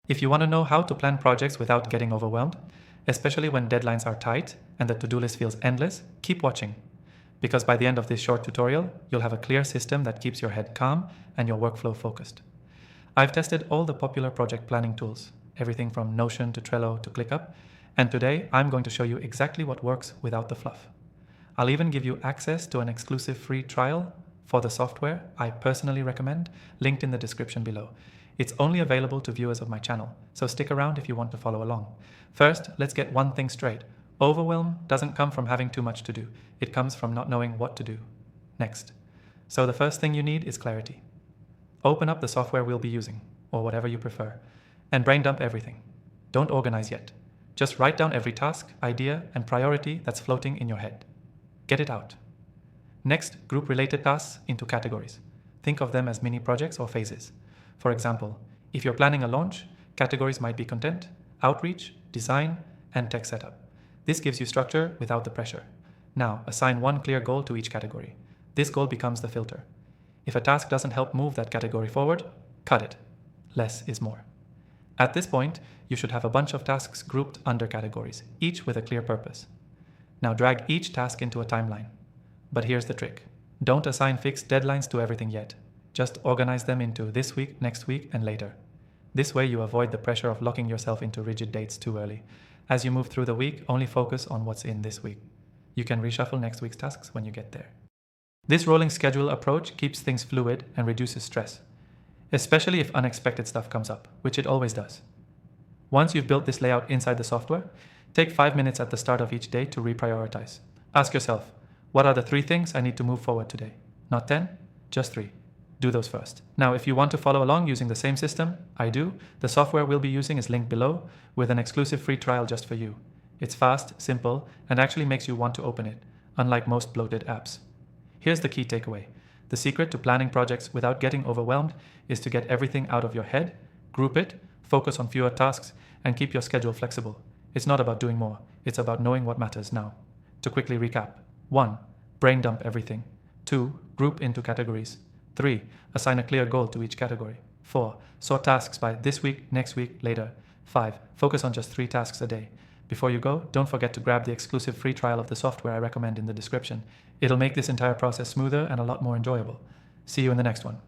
If you want to know how to plan projects without getting overwhelmed, especially when deadlines are tight and the to-do list feels endless, keep watching. Because by the end of this short tutorial, you'll have a clear system that keeps your head calm and your workflow focused. I've tested all the popular project planning tools, everything from Notion to Trello to ClickUp, and today I'm going to show you exactly what works without the fluff. I'll even give you access to an exclusive free trial for the software I personally recommend, linked in the description below. It's only available to viewers of my channel, so stick around if you want to follow along. First, let's get one thing straight. Overwhelm doesn't come from having too much to do. It comes from not knowing what to do next. So the first thing you need is clarity. Open up the software we'll be using, or whatever you prefer, and brain dump everything. Don't organize yet. Just write down every task, idea, and priority that's floating in your head. Get it out. Next, group related tasks into categories. Think of them as mini projects or phases. For example, if you're planning a launch, categories might be content, outreach, design, and tech setup. This gives you structure without the pressure. Now, assign one clear goal to each category. This goal becomes the filter. If a task doesn't help move that category forward, cut it. Less is more. At this point, you should have a bunch of tasks grouped under categories, each with a clear purpose. Now drag each task into a timeline. But here's the trick. Don't assign fixed deadlines to everything yet. Just organize them into this week, next week, and later. This way you avoid the pressure of locking yourself into rigid dates too early. As you move through the week, only focus on what's in this week. You can reshuffle next week's tasks when you get there. This rolling schedule approach keeps things fluid and reduces stress, especially if unexpected stuff comes up, which it always does. Once you've built this layout inside the software, take 5 minutes at the start of each day to reprioritize. Ask yourself, what are the 3 things I need to move forward today? Not 10, just 3. Do those first. Now, if you want to follow along using the same system I do, the software we'll be using is linked below with an exclusive free trial just for you. It's fast, simple, and actually makes you want to open it, unlike most bloated apps. Here's the key takeaway. The secret to planning projects without getting overwhelmed is to get everything out of your head, group it, focus on fewer tasks, and keep your schedule flexible. It's not about doing more. It's about knowing what matters now. To quickly recap. 1. Brain dump everything. 2. Group into categories. 3. Assign a clear goal to each category. 4. Sort tasks by this week, next week, later. 5. Focus on just 3 tasks a day. Before you go, don't forget to grab the exclusive free trial of the software I recommend in the description. It'll make this entire process smoother and a lot more enjoyable. See you in the next one.